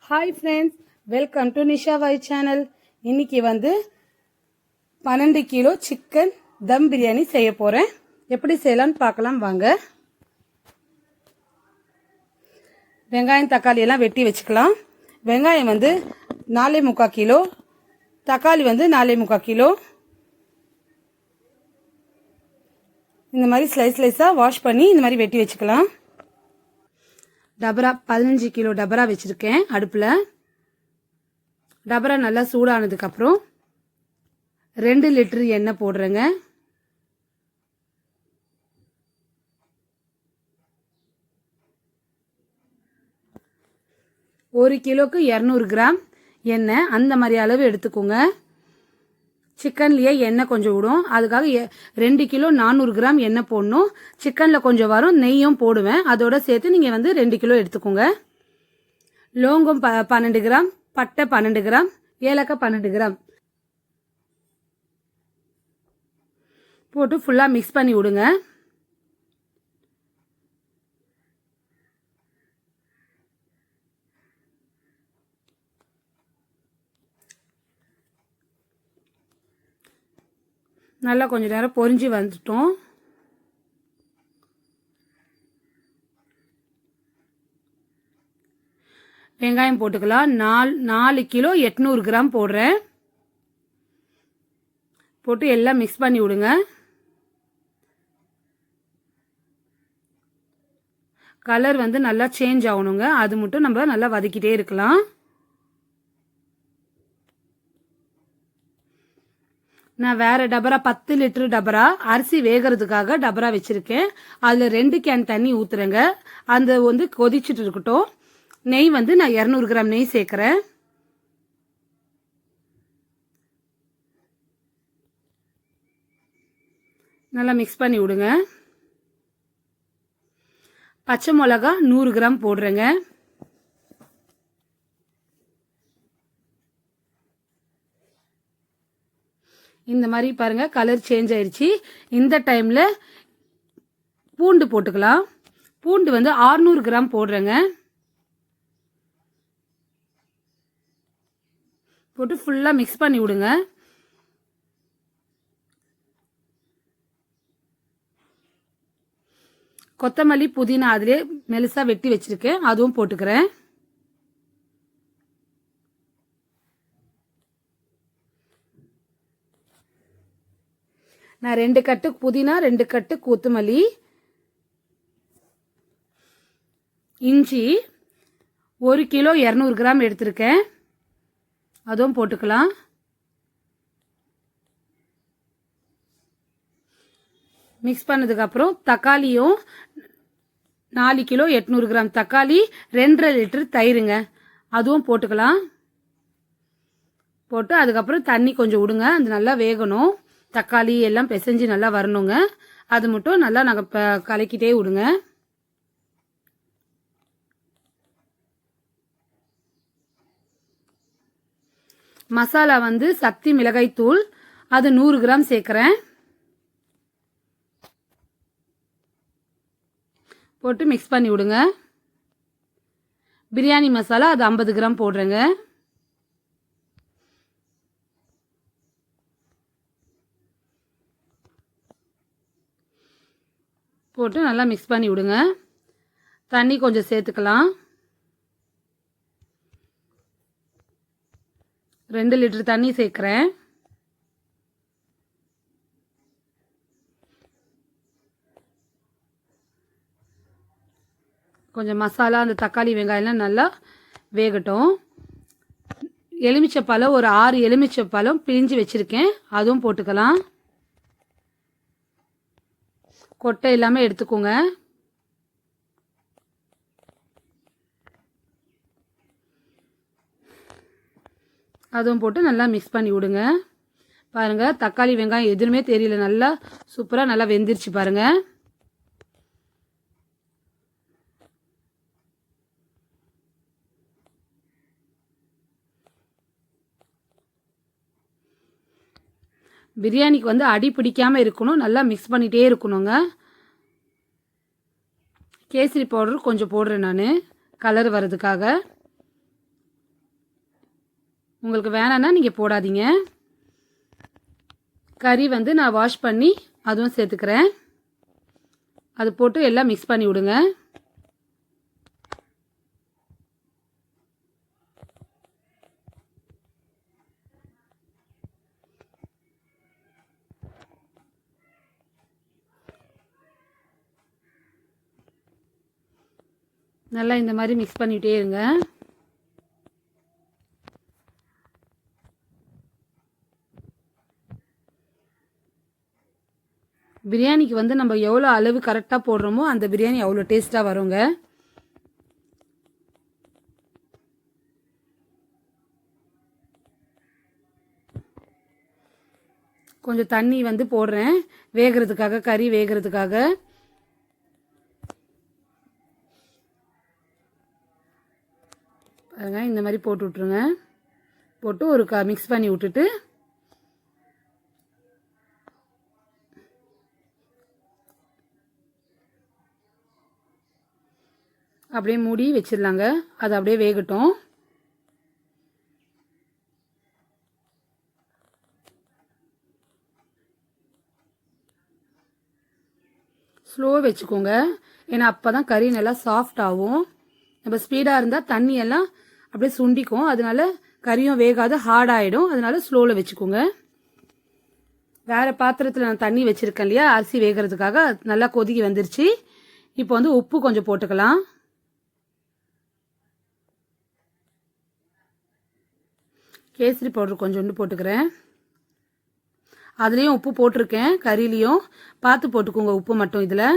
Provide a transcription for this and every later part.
Hi friends, welcome to Nisha why channel. இன்னைக்கு 12 kilo chicken தம் பிரியாணி செய்ய போகிறேன். எப்படி செய்யலான்னு பார்க்கலாம் வாங்க. வெங்காயம் தக்காளி எல்லாம் வெட்டி வச்சுக்கலாம். வெங்காயம் 4.25 கிலோ, தக்காளி 4.25 கிலோ. இந்த மாதிரி ஸ்லைஸாக வாஷ் பண்ணி இந்த மாதிரி வெட்டி வச்சுக்கலாம். டபரா 15 கிலோ டபரா வச்சுருக்கேன் அடுப்பில். டபரா நல்லா சூடானதுக்கப்புறம் 2 லிட்டர் எண்ணெய் போடுறேங்க. ஒரு கிலோக்கு 200 கிராம் எண்ணெய், அந்த மாதிரி அளவு எடுத்துக்கோங்க. சிக்கன்லேயே எண்ணெய் கொஞ்சம் விடும், அதுக்காக 2 கிலோ 400 கிராம் எண்ணெய் போடணும். சிக்கனில் கொஞ்சம் வரும், நெய்யும் போடுவேன். அதோட சேர்த்து நீங்கள் 2 கிலோ எடுத்துக்கோங்க. லோங்கம் 12 கிராம், பட்டை 12 கிராம், ஏலக்காய் 12 கிராம் போட்டு ஃபுல்லாக மிக்ஸ் பண்ணி விடுங்க. நல்லா கொஞ்சம் நேரம் பொரிஞ்சு வந்துட்டோம். வெங்காயம் போட்டுக்கலாம். 4 கிலோ 800 கிராம் போடுறேன். போட்டு எல்லாம் மிக்ஸ் பண்ணி விடுங்க. கலர் நல்லா சேஞ்ச் ஆகணுங்க, அது மட்டும் நம்ம நல்லா வதக்கிட்டே இருக்கலாம். நான் வேற டபரா 10 லிட்டர் டபரா அரிசி வேகிறதுக்காக டபரா வச்சிருக்கேன். அதில் 2 கேன் தண்ணி ஊத்துறேங்க. அந்த கொதிச்சுட்டு இருக்கட்டும். நெய் நான் 200 கிராம் நெய் சேர்க்குறேன். நல்லா மிக்ஸ் பண்ணி விடுங்க. பச்சை மிளகா 100 கிராம் போடுறேங்க. இந்த மாதிரி பாருங்க, கலர் சேஞ்ச் ஆயிடுச்சு. இந்த டைம்ல பூண்டு போட்டுக்கலாம். பூண்டு 600 கிராம் போடுறேங்க. போட்டு ஃபுல்லா மிக்ஸ் பண்ணி விடுங்க. கொத்தமல்லி புதினா அதிலே மெலிசா வெட்டி வச்சிருக்கேன், அதுவும் போட்டுக்கிறேன். நான் 2 கட்டு புதினா, 2 கட்டு கொத்தமல்லி, இஞ்சி 1 கிலோ 200 கிராம் எடுத்திருக்கேன், அதுவும் போட்டுக்கலாம். மிக்ஸ் பண்ணதுக்கப்புறம் தக்காளியும் 4 கிலோ 800 கிராம் தக்காளி, 2.5 லிட்டர் தயிருங்க, அதுவும் போட்டுக்கலாம். போட்டு அதுக்கப்புறம் தண்ணி கொஞ்சம் விடுங்க, அது நல்லா வேகணும். தக்காளி எல்லாம் பிசைஞ்சு நல்லா வரணுங்க, அது மட்டும் நல்லா நாங்கள் கலக்கிட்டே விடுங்க. மசாலா சக்தி மிளகாய் தூள், அது 100 கிராம் சேர்க்கிறேன். போட்டு மிக்ஸ் பண்ணி விடுங்க. பிரியாணி மசாலா அது 50 கிராம் போடுறேங்க. போட்டு நல்லா மிக்ஸ் பண்ணி விடுங்க. தண்ணி கொஞ்சம் சேர்த்துக்கலாம். 2 லிட்டர் தண்ணி சேர்க்கிறேன். கொஞ்சம் மசாலா அந்த தக்காளி வெங்காயம்லாம் நல்லா வேகட்டும். எலுமிச்சைப்பழம் ஒரு 6 எலுமிச்சைப்பழம் பிழிஞ்சு வச்சிருக்கேன், அதுவும் போட்டுக்கலாம். கொட்டை இல்லாமல் எடுத்துக்கோங்க. அதுவும் போட்டு நல்லா மிக்ஸ் பண்ணி விடுங்க. பாருங்க, தக்காளி வெங்காயம் எதுவுமே தெரியல, நல்லா சூப்பராக நல்லா வெந்துருச்சு பாருங்க. பிரியாணிக்கு அடி பிடிக்காமல் இருக்கணும், நல்லா மிக்ஸ் பண்ணிகிட்டே இருக்கணுங்க. கேசரி பவுடர் கொஞ்சம் போடுறேன் நான், கலர் வர்றதுக்காக. உங்களுக்கு வேணான்னா நீங்கள் போடாதீங்க. கறி வந்து நான் வாஷ் பண்ணி அதுவும் சேர்த்துக்கிறேன். அது போட்டு எல்லாம் மிக்ஸ் பண்ணி விடுங்க. நல்லா இந்த மாதிரி மிக்ஸ் பண்ணிகிட்டே இருங்க. பிரியாணிக்கு வந்து நம்ம எவ்வளோ அளவு கரெக்டாக போடுறோமோ அந்த பிரியாணி அவ்வளோ டேஸ்ட்டாக வருங்க. கொஞ்சம் தண்ணி வந்து போடுறேன் வேகிறதுக்காக, கறி வேகிறதுக்காக. பாருங்க இந்த மாதிரி போட்டு விட்ருங்க. போட்டு ஒரு மிக்ஸ் பண்ணி விட்டுட்டு அப்படியே மூடி வச்சிடலாங்க. அது அப்படியே வேகட்டும். ஸ்லோ வச்சுக்கோங்க, ஏன்னா அப்போ தான் கறி நல்லா சாஃப்ட் ஆகும். நம்ம ஸ்பீடாக இருந்தால் தண்ணியெல்லாம் அப்படியே சுண்டிக்கும், அதனால கறியும் வேகாது, ஹார்ட் ஆகிடும். அதனால ஸ்லோவில் வச்சுக்கோங்க. வேறு பாத்திரத்தில் நான் தண்ணி வச்சுருக்கேன் இல்லையா, அரிசி வேகிறதுக்காக. நல்லா கொதிக்கி வந்துருச்சு. இப்போ வந்து உப்பு கொஞ்சம் போட்டுக்கலாம். கேசரி பவுடர் கொஞ்சோண்டு போட்டுக்கிறேன். அதுலேயும் உப்பு போட்டிருக்கேன், கறிலையும் பார்த்து போட்டுக்கோங்க உப்பு மட்டும். இதில்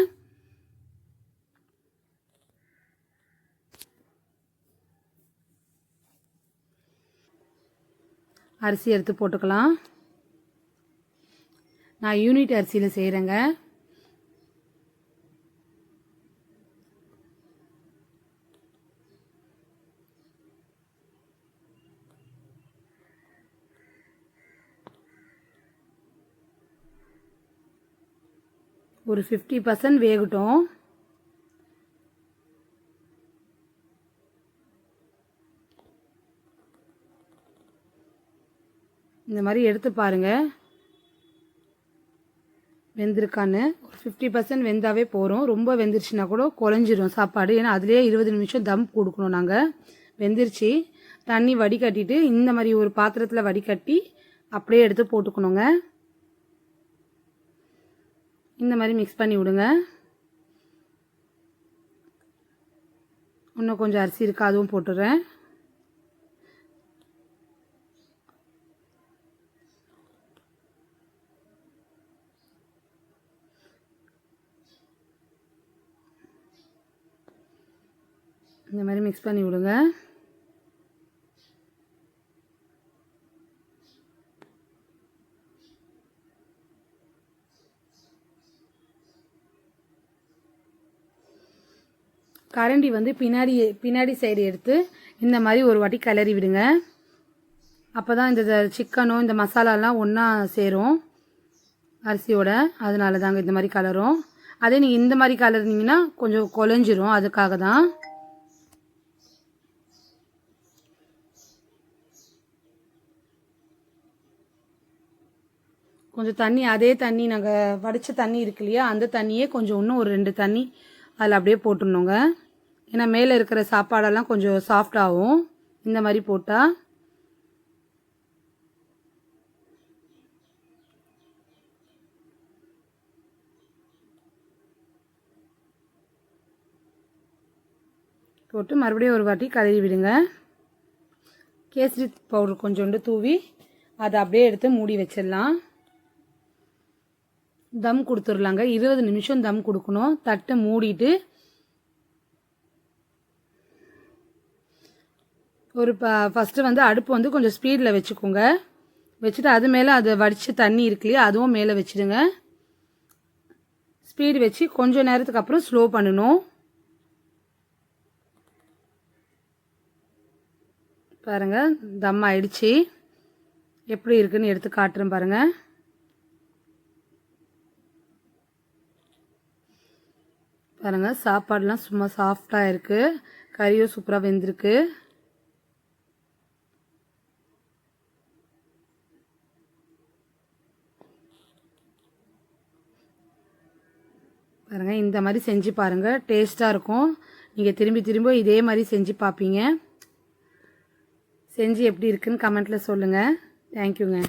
அரிசி எடுத்து போட்டுக்கலாம். நான் யூனிட் அரிசியில் செய்கிறேங்க. ஒரு 50% வேகட்டும். இந்த மாதிரி எடுத்து பாருங்கள் வெந்திருக்கான்னு. ஒரு 50% வெந்தாவே போகிறோம். ரொம்ப வெந்துருச்சுன்னா கூட குழஞ்சிரும் சாப்பாடு, ஏன்னா அதுலேயே 20 நிமிஷம் தம் கொடுக்கணும் நாங்கள். வெந்துருச்சு. தண்ணி வடிகட்டிட்டு இந்த மாதிரி ஒரு பாத்திரத்தில் வடிகட்டி அப்படியே எடுத்து போட்டுக்கணுங்க. இந்த மாதிரி மிக்ஸ் பண்ணி விடுங்க. இன்னும் கொஞ்சம் அரிசி இருக்குது, அதுவும் போட்டுடுறேன். இந்த மாதிரி மிக்ஸ் பண்ணி விடுங்க. கரண்டி வந்து பின்னாடி சைடு எடுத்து இந்த மாதிரி ஒரு வாட்டி கிளறி விடுங்க. அப்போ தான் இந்த சிக்கனும் இந்த மசாலாலாம் ஒன்றா சேரும் அரிசியோட. அதனால தாங்க இந்த மாதிரி கலரும். அதே நீங்கள் இந்த மாதிரி கலர்னீங்கன்னா கொஞ்சம் குழஞ்சிரும், அதுக்காக தான். கொஞ்சம் தண்ணி, அதே தண்ணி நாங்கள் வடித்த தண்ணி இருக்கு இல்லையா, அந்த தண்ணியே கொஞ்சம் இன்னும் ஒரு 2 தண்ணி அதில் அப்படியே போட்டுடணுங்க. ஏன்னா மேலே இருக்கிற சாப்பாடெல்லாம் கொஞ்சம் சாஃப்ட் ஆகும் இந்த மாதிரி போட்டால். போட்டு மறுபடியும் ஒரு வாட்டி கழுவி விடுங்க. கேசரி பவுடர் கொஞ்சோண்டு தூவி அதை அப்படியே எடுத்து மூடி வச்சிடலாம். தம் கொடுத்துடலாங்க. 20 நிமிஷம் தம் கொடுக்கணும். தட்டை மூடிட்டு ஒரு ஃபஸ்ட்டு வந்து அடுப்பு வந்து கொஞ்சம் ஸ்பீடில் வச்சுக்கோங்க. வச்சுட்டு அது மேலே அது வடித்த தண்ணி இருக்கு இல்லையா, அதுவும் மேலே வச்சுடுங்க. ஸ்பீடு வச்சு கொஞ்சம் நேரத்துக்கு அப்புறம் ஸ்லோ பண்ணணும். பாருங்கள் தம் ஆயிடுச்சு. எப்படி இருக்குன்னு எடுத்து காட்டுறேன் பாருங்கள். பாருங்கள் சாப்பாடுலாம் சும்மா சாஃப்டாக இருக்குது. கறியும் சூப்பராக வெந்திருக்கு. பாருங்கள், இந்த மாதிரி செஞ்சு பாருங்கள், டேஸ்ட்டாக இருக்கும். நீங்கள் திரும்பி திரும்ப இதே மாதிரி செஞ்சு பார்ப்பீங்க. செஞ்சு எப்படி இருக்குன்னு கமெண்ட்டில் சொல்லுங்கள். தேங்க்யூங்க.